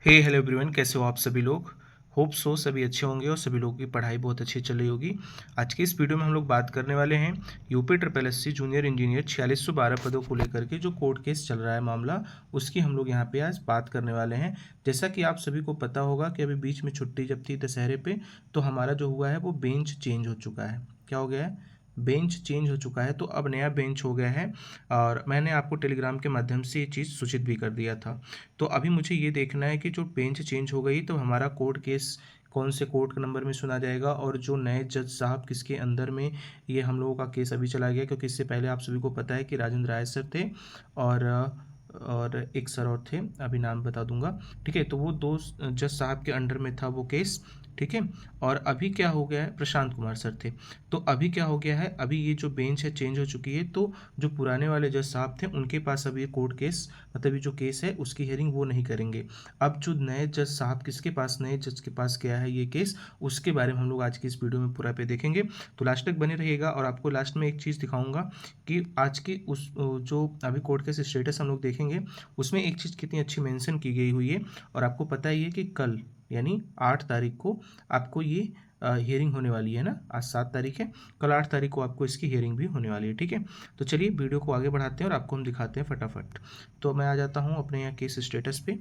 Hello everyone, कैसे हो आप सभी लोग। होप सो सभी अच्छे होंगे और सभी लोगों की पढ़ाई बहुत अच्छी चल रही होगी। आज की इस वीडियो में हम लोग बात करने वाले हैं UP triple SC junior engineer 4612 पदों को लेकर के जो कोर्ट केस चल रहा है मामला, उसकी हम लोग यहाँ पे आज बात करने वाले हैं। जैसा कि आप सभी को पता होगा कि अभी बीच में छुट्टी जब थी दशहरे पे, तो हमारा जो हुआ है वो बेंच चेंज हो चुका है। क्या हो गया है? बेंच चेंज हो चुका है, तो अब नया बेंच हो गया है। और मैंने आपको टेलीग्राम के माध्यम से ये चीज़ सूचित भी कर दिया था। तो अभी मुझे ये देखना है कि जो बेंच चेंज हो गई तो हमारा कोर्ट केस कौन से कोर्ट नंबर में सुना जाएगा, और जो नए जज साहब किसके अंदर में ये हम लोगों का केस अभी चला गया। क्योंकि इससे पहले आप सभी को पता है कि राजेंद्र राय सर थे और एक सर और थे, अभी नाम बता दूंगा। ठीक है, तो वो दो जज साहब के अंडर में था वो केस। ठीक है, और अभी क्या हो गया है, प्रशांत कुमार सर थे। तो अभी क्या हो गया है, अभी ये जो बेंच है चेंज हो चुकी है। तो जो पुराने वाले जज साहब थे उनके पास अभी ये कोर्ट केस, मतलब ये जो केस है उसकी हियरिंग वो नहीं करेंगे। अब जो नए जज साहब किसके पास, नए जज के पास गया है ये केस, उसके बारे में हम लोग आज की इस वीडियो में पूरा पे देखेंगे। तो लास्ट तक बने रहिएगा और आपको लास्ट में एक चीज़ दिखाऊंगा कि आज की उस जो अभी कोर्ट केस स्टेटस हम लोग देखेंगे, उसमें एक चीज़ कितनी अच्छी मेंशन की गई हुई है। और आपको पता ही है कि कल यानी 8 तारीख को आपको ये हियरिंग होने वाली है ना। आज 7 तारीख है, कल 8 तारीख को आपको इसकी हियरिंग भी होने वाली है। ठीक है, तो चलिए वीडियो को आगे बढ़ाते हैं और आपको हम दिखाते हैं फटाफट। तो मैं आ जाता हूँ अपने यहाँ केस स्टेटस पे।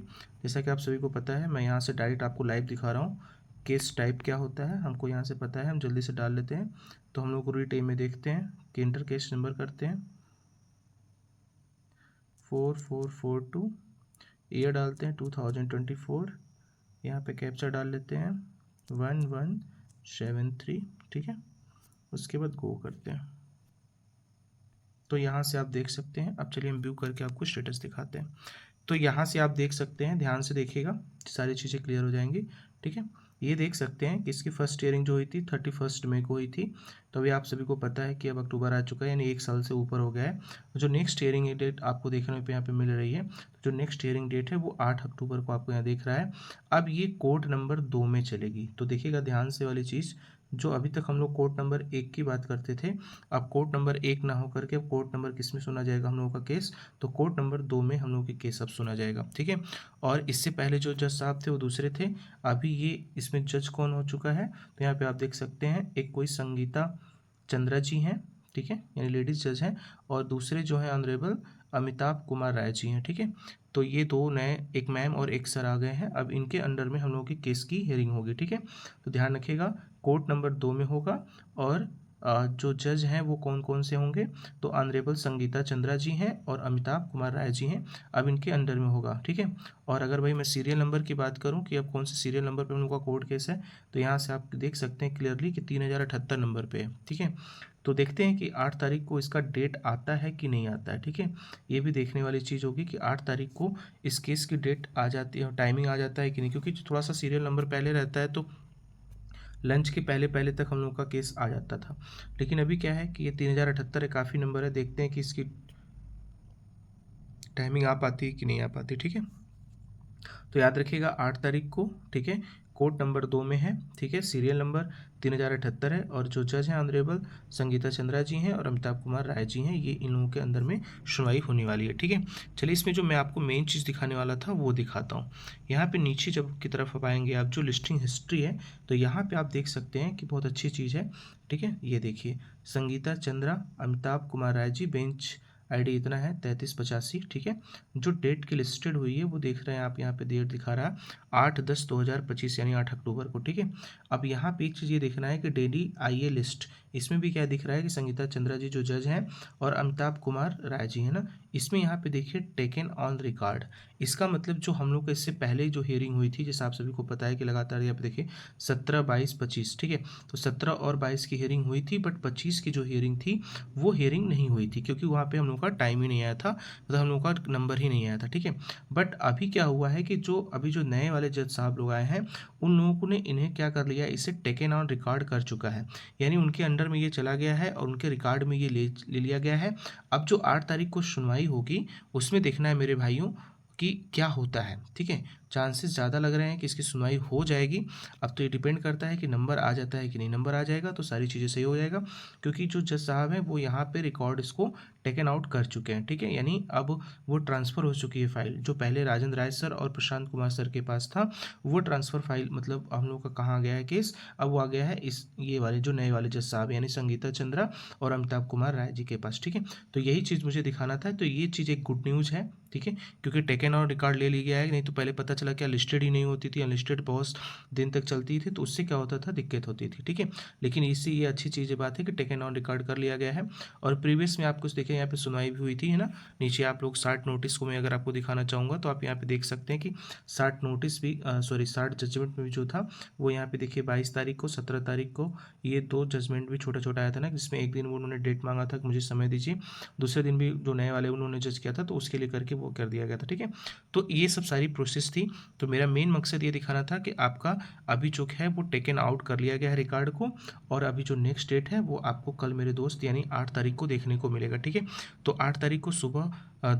जैसा कि आप सभी को पता है, मैं यहाँ से डायरेक्ट आपको लाइव दिखा रहा हूँ। केस टाइप क्या होता है हमको यहाँ से पता है, हम जल्दी से डाल लेते हैं। तो हम लोग रीड टाइम में देखते हैं कि इंटर केस नंबर करते हैं 4442, ईयर डालते हैं 2024, यहाँ पे कैप्चा डाल लेते हैं 1173। ठीक है, उसके बाद गो करते हैं। तो यहाँ से आप देख सकते हैं। अब चलिए हम व्यू करके आपको स्टेटस दिखाते हैं। तो यहाँ से आप देख सकते हैं, ध्यान से देखिएगा, सारी चीज़ें क्लियर हो जाएंगी। ठीक है, ये देख सकते हैं कि इसकी फर्स्ट हियरिंग जो हुई थी 31 मई को हुई थी। तो अभी आप सभी को पता है कि अब अक्टूबर आ चुका है, यानी 1 साल से ऊपर हो गया है। जो नेक्स्ट हियरिंग डेट आपको देखने पे यहाँ पे मिल रही है, जो नेक्स्ट हियरिंग डेट है वो 8 अक्टूबर को आपको यहाँ दिख रहा है। अब ये कोर्ट नंबर 2 में चलेगी। तो देखिएगा ध्यान से वाली चीज़, जो अभी तक हम लोग कोर्ट नंबर 1 की बात करते थे, अब कोर्ट नंबर 1 ना होकर के कोर्ट नंबर किस में सुना जाएगा हम लोगों का केस, तो कोर्ट नंबर 2 में हम लोगों के केस अब सुना जाएगा। ठीक है, और इससे पहले जो जज साहब थे वो दूसरे थे। अभी ये इसमें जज कौन हो चुका है, तो यहाँ पे आप देख सकते हैं एक कोई संगीता चंद्रा जी हैं। ठीक है, यानी लेडीज जज हैं। और दूसरे जो है ऑनरेबल अमिताभ कुमार राय जी हैं। ठीक है, तो ये दो नए, एक मैम और एक सर आ गए हैं। अब इनके अंडर में हम लोगों की केस की हियरिंग होगी। ठीक है, तो ध्यान रखिएगा, कोर्ट नंबर 2 में होगा। और जो जज हैं वो कौन कौन से होंगे, तो ऑनरेबल संगीता चंद्रा जी हैं और अमिताभ कुमार राय जी हैं। अब इनके अंडर में होगा। ठीक है, और अगर भाई मैं सीरियल नंबर की बात करूं कि अब कौन से सीरियल नंबर पे हम लोग का कोर्ट केस है, तो यहाँ से आप देख सकते हैं क्लियरली कि 3078 नंबर पे है। ठीक है, तो देखते हैं कि 8 तारीख को इसका डेट आता है कि नहीं आता है। ठीक है, ये भी देखने वाली चीज़ होगी कि 8 तारीख को इस केस की डेट आ जाती है, टाइमिंग आ जाता है कि नहीं। क्योंकि थोड़ा सा सीरियल नंबर पहले रहता है तो लंच के पहले पहले तक हम लोग का केस आ जाता था। लेकिन अभी क्या है कि ये 3078 है, काफ़ी नंबर है। देखते हैं कि इसकी टाइमिंग आ पाती है कि नहीं आ पाती। ठीक है, तो याद रखिएगा 8 तारीख को। ठीक है, कोर्ट नंबर 2 में है। ठीक है, सीरियल नंबर 3078 है। और जो जज हैं ऑनरेबल संगीता चंद्रा जी हैं और अमिताभ कुमार राय जी हैं, ये इन लोगों के अंदर में सुनवाई होने वाली है। ठीक है, चलिए इसमें जो मैं आपको मेन चीज़ दिखाने वाला था वो दिखाता हूँ। यहाँ पे नीचे जब की तरफ आप आएंगे, आप जो लिस्टिंग हिस्ट्री है, तो यहाँ पे आप देख सकते हैं कि बहुत अच्छी चीज़ है। ठीक है, ये देखिए, संगीता चंद्रा अमिताभ कुमार राय जी, बेंच आईडी इतना है 3385। ठीक है, जो डेट की लिस्टेड हुई है वो देख रहे हैं आप, यहाँ पे डेट दिखा रहा है 8/10/2025, यानी 8 अक्टूबर को। ठीक है, अब यहाँ पे एक चीज़ ये देखना है कि डेली आईए लिस्ट, इसमें भी क्या दिख रहा है कि संगीता चंद्रा जी जो जज हैं और अमिताभ कुमार राय जी है ना, इसमें यहाँ पे देखिए टेकन ऑन रिकॉर्ड। इसका मतलब जो हम लोग को इससे पहले जो हियरिंग हुई थी, जैसे आप सभी को पता है कि लगातार यहाँ पे देखिए 17, 22, 25। ठीक है, तो 17 और 22 की हियरिंग हुई थी, बट 25 की जो हियरिंग थी वो हियरिंग नहीं हुई थी, क्योंकि वहाँ पे हम लोग का टाइम ही नहीं आया था, मतलब हम लोग का नंबर ही नहीं आया था। ठीक है, बट अभी क्या हुआ है कि जो अभी जो नए वाले जज साहब लोग आए हैं, उन लोगों ने इन्हें क्या कर लिया, इसे टेकन ऑन रिकॉर्ड कर चुका है। यानी उनके अंडर में ये चला गया है और उनके रिकॉर्ड में ये ले लिया गया है। अब जो 8 तारीख को सुनवाई होगी, उसमें देखना है मेरे भाइयों कि क्या होता है। ठीक है, चांसेस ज़्यादा लग रहे हैं कि इसकी सुनवाई हो जाएगी। अब तो ये डिपेंड करता है कि नंबर आ जाता है कि नहीं। नंबर आ जाएगा तो सारी चीज़ें सही हो जाएगा, क्योंकि जो जज साहब हैं वो यहाँ पे रिकॉर्ड इसको टेकन आउट कर चुके हैं, ठीक है, यानी अब वो ट्रांसफ़र हो चुकी है फाइल। जो पहले राजेंद्र राय सर और प्रशांत कुमार सर के पास था, वो ट्रांसफ़र फाइल मतलब हम लोग का कहाँ गया है केस, अब वो आ गया है इस ये वाले जो नए वाले जज साहब यानी संगीता चंद्रा और अमिताभ कुमार राय जी के पास, ठीक है। तो यही चीज़ मुझे दिखाना था, तो ये चीज़ एक गुड न्यूज़ है, ठीक है, क्योंकि टेकन आउट रिकॉर्ड ले लिया गया है, नहीं तो पहले पता चला कि लिस्टेड ही नहीं होती थी, अनलिस्टेड बहुत दिन तक चलती थी, तो उससे क्या होता था, दिक्कत होती थी, ठीक है। लेकिन इससे ये अच्छी चीज़ बात है कि टेकन ऑन रिकॉर्ड कर लिया गया है। और प्रीवियस में आप कुछ देखें, यहाँ पे सुनवाई भी हुई थी, है ना। नीचे आप लोग 60 नोटिस को मैं अगर आपको दिखाना चाहूँगा तो आप यहाँ पे देख सकते हैं कि 60 नोटिस भी 60 जजमेंट में भी जो था वो यहाँ पे देखिए 22 तारीख को, 17 तारीख को ये 2 जजमेंट भी छोटा छोटा आया था ना, जिसमें एक दिन वो उन्होंने डेट मांगा था कि मुझे समय दीजिए, दूसरे दिन भी जो नए वाले उन्होंने जज किया था तो उसके लिए करके वो कर दिया गया था, ठीक है। तो ये सब सारी प्रोसेस थी। तो मेरा मेन मकसद ये दिखाना था कि आपका अभी जो है वो टेकन आउट कर लिया गया है रिकॉर्ड को, और अभी जो नेक्स्ट डेट है वो आपको कल मेरे दोस्त यानी 8 तारीख को देखने को मिलेगा, ठीक है। तो 8 तारीख को सुबह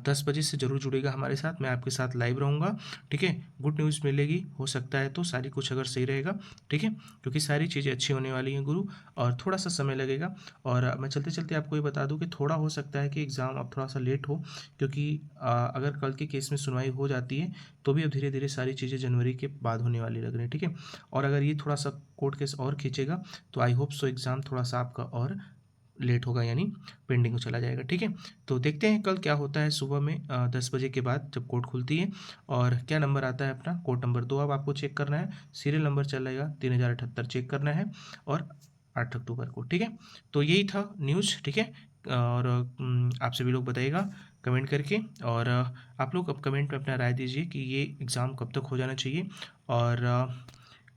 10 बजे से ज़रूर जुड़ेगा हमारे साथ, मैं आपके साथ लाइव रहूँगा, ठीक है। गुड न्यूज़ मिलेगी, हो सकता है तो सारी कुछ अगर सही रहेगा, ठीक है, क्योंकि सारी चीज़ें अच्छी होने वाली हैं गुरु, और थोड़ा सा समय लगेगा। और मैं चलते चलते आपको ये बता दूं कि थोड़ा हो सकता है कि एग्ज़ाम अब थोड़ा सा लेट हो, क्योंकि अगर कल के केस में सुनवाई हो जाती है तो भी अब धीरे धीरे सारी चीज़ें जनवरी के बाद होने वाली लग रही है, ठीक है। और अगर ये थोड़ा सा कोर्ट केस और खींचेगा तो आई होप सो एग्ज़ाम थोड़ा सा आपका और लेट होगा, यानी पेंडिंग हो चला जाएगा, ठीक है। तो देखते हैं कल क्या होता है सुबह में 10 बजे के बाद जब कोर्ट खुलती है, और क्या नंबर आता है अपना कोर्ट नंबर 2 अब आपको चेक करना है, सीरियल नंबर चलेगा 3078 चेक करना है, और 8 अक्टूबर को, ठीक है। तो यही था न्यूज़, ठीक है। और आप सभी लोग बताइएगा कमेंट करके, और आप लोग अब कमेंट में अपना राय दीजिए कि ये एग्ज़ाम कब तक हो जाना चाहिए, और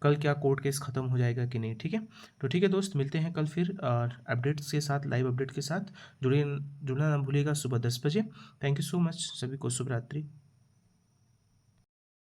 कल क्या कोर्ट केस ख़त्म हो जाएगा कि नहीं, ठीक है। तो ठीक है दोस्त, मिलते हैं कल फिर अपडेट्स के साथ, लाइव अपडेट के साथ। जुड़ना ना भूलिएगा सुबह 10 बजे। थैंक यू सो मच, सभी को शुभ रात्रि।